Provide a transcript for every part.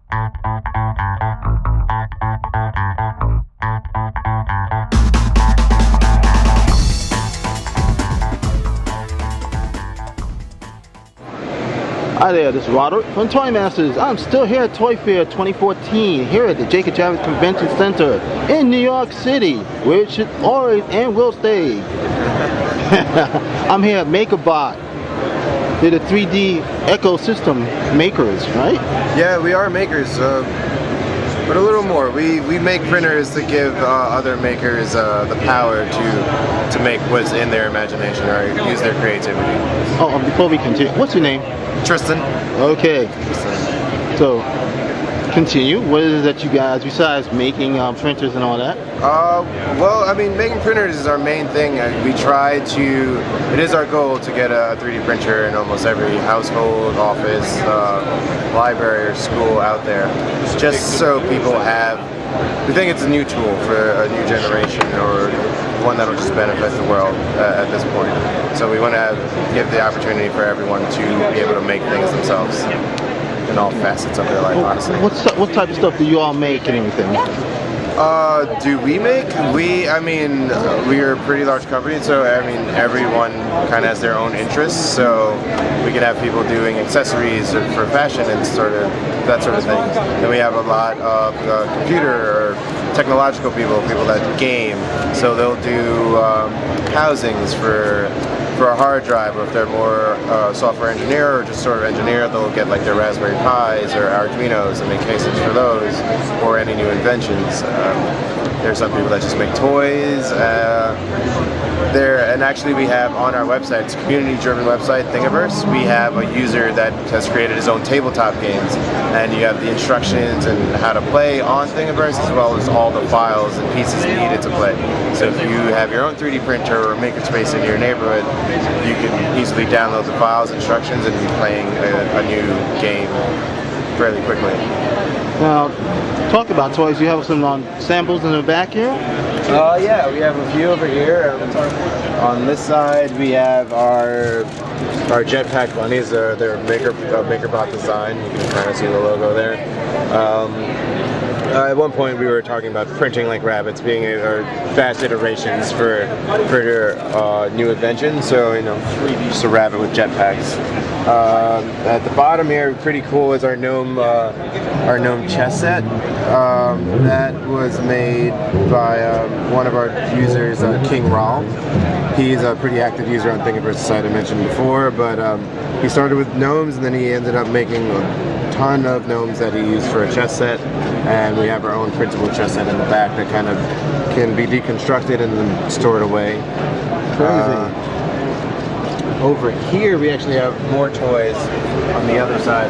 Hi there, this is Robert from Toy Masters. I'm still here at ToyFair 2014 here at the Jacob Javits Convention Center in New York City, where it should always and will stay. I'm here at Makerbot. They're the 3D ecosystem makers, right? Yeah, we are makers, but a little more. We make printers to give other makers the power to make what's in their imagination or use their creativity. Oh, before we continue, what's your name? Tristan. Okay. So, continue. What is it that you guys, besides making printers and all that? Well, I mean, making printers is our main thing. We try to, it is our goal to get a 3D printer in almost every household, office, library, or school out there. Just so people have, we think it's a new tool for a new generation, or one that will just benefit the world at this point. So we want to give the opportunity for everyone to be able to make things themselves in all facets of their life, honestly. What type of stuff do you all make and everything? Do we make? I mean, we are a pretty large company, so I mean, everyone kind of has their own interests, so we can have people doing accessories for fashion and that sort of thing. Then we have a lot of computer or technological people that game, so they'll do housings for a hard drive, or if they're more software engineer or just sort of engineer, they'll get like their Raspberry Pis or Arduinos and make cases for those, or any new inventions. There's some people that just make toys. And actually we have on our website, it's a community-driven website, Thingiverse, we have a user that has created his own tabletop games, and you have the instructions and how to play on Thingiverse, as well as all the files and pieces needed to play. So if you have your own 3D printer or makerspace in your neighborhood, you can easily download the files, instructions, and be playing a new game fairly quickly. Now, talk about toys. You have some samples in the back here? Yeah, we have a few over here. On this side, we have our jetpack bunnies. They're Makerbot design. You can kind of see the logo there. At one point, we were talking about printing like rabbits, being fast iterations for new inventions. So just a rabbit with jetpacks. At the bottom here, pretty cool, is our gnome chess set. That was made by one of our users, King Raul. He's a pretty active user on Thingiverse site I mentioned before, but he started with gnomes, and then he ended up making a ton of gnomes that he used for a chess set, and we have our own printable chess set in the back that kind of can be deconstructed and then stored away. Crazy. Over here we actually have more toys on the other side.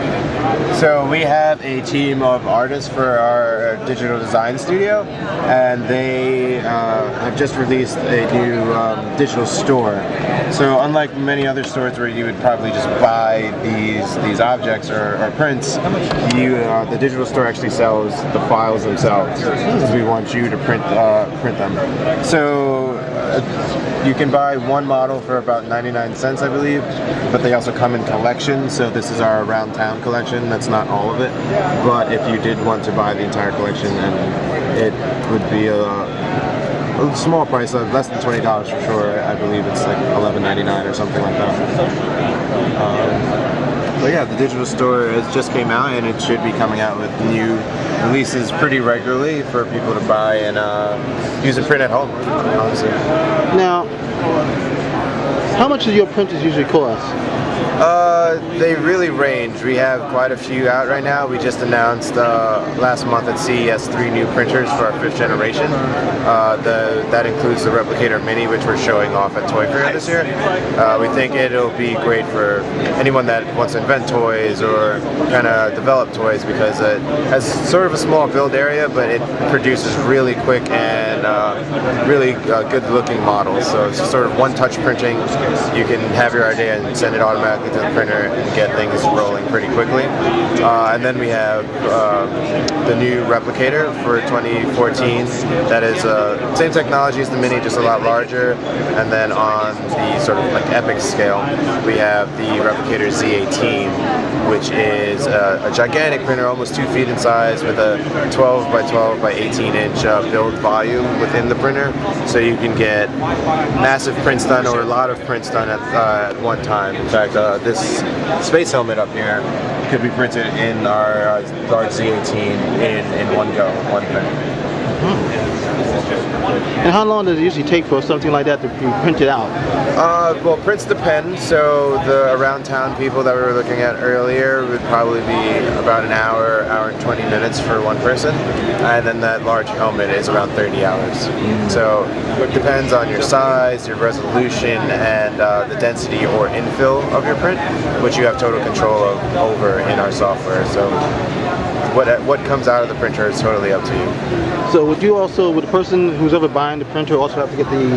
So we have a team of artists for our digital design studio, and they have just released a new digital store. So unlike many other stores where you would probably just buy these objects or prints, the digital store actually sells the files themselves, because we want you to print them. So you can buy one model for about 99 cents, I believe, but they also come in collections. So this is our around town collection. That's not all of it, but if you did want to buy the entire collection, then it would be a small price of less than $20 for sure. I believe it's like $11.99 or something like that. But yeah, the digital store has just came out, and it should be coming out with new releases pretty regularly for people to buy and use and print at home, honestly. Now, how much do your printers usually cost? They really range. We have quite a few out right now. We just announced last month at CES 3 new printers for our 5th generation. That includes the Replicator Mini, which we're showing off at ToyFair this year. We think it'll be great for anyone that wants to invent toys or kind of develop toys, because it has sort of a small build area, but it produces really quick and really good looking models. So it's just sort of one-touch printing. You can have your idea and send it automatically into the printer and get things rolling pretty quickly. And then we have the new replicator for 2014. That is same technology as the Mini, just a lot larger. And then on the sort of like epic scale, we have the replicator Z18, which is a gigantic printer, almost 2 feet in size, with a 12 by 12 by 18 inch build volume within the printer, so you can get massive prints done or a lot of prints done at one time. In fact, this space helmet up here could be printed in our large Z18 in one go, one print. And how long does it usually take for something like that to be printed out? Well, prints depend. So the around town people that we were looking at earlier would probably be about an hour, hour and 20 minutes for one person. And then that large helmet is around 30 hours. So it depends on your size, your resolution, and the density or infill of your print, which you have total control of over in our software. So what comes out of the printer is totally up to you. So would the person who's ever buying the printer also have to get the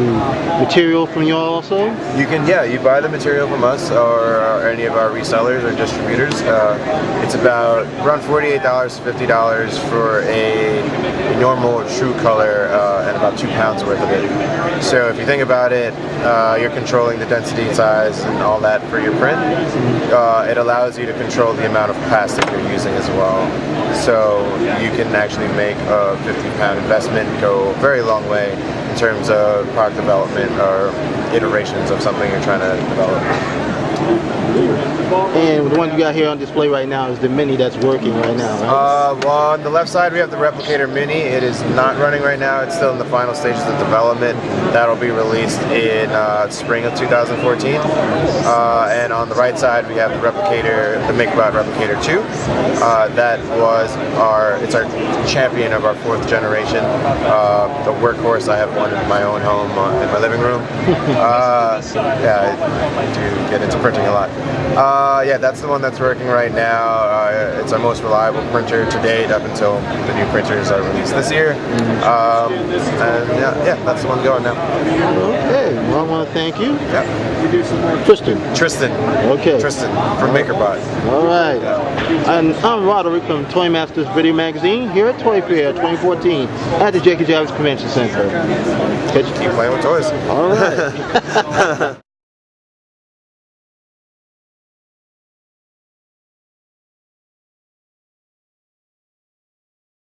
material from you all also? You can, yeah, you buy the material from us or any of our resellers or distributors. It's about around $48 to $50 for a normal true color and about 2 pounds worth of it. So if you think about it, you're controlling the density, size, and all that for your print. It allows you to control the amount of plastic you're using as well. So you can actually make a 50-pound investment go a very long way in terms of product development or iterations of something you're trying to develop. And the one you got here on display right now is the Mini that's working right now, right? Well, on the left side we have the Replicator Mini. It is not running right now. It's still in the final stages of development. That'll be released in spring of 2014. And on the right side we have the Replicator, the Makerbot Replicator 2. It's our champion of our 4th generation. The workhorse. I have one in my own home in my living room. Yeah, I do get into printing a lot. Yeah, that's the one that's working right now. It's our most reliable printer to date up until the new printers are released this year. And yeah, that's the one going now. Okay, well, I want to thank you. Yeah. Tristan. Okay. Tristan from Makerbot. All right. Yeah. And I'm Roderick from Toy Masters Video Magazine here at ToyFair 2014 at the J.K. Jarvis Convention Center. Keep playing with toys. All right.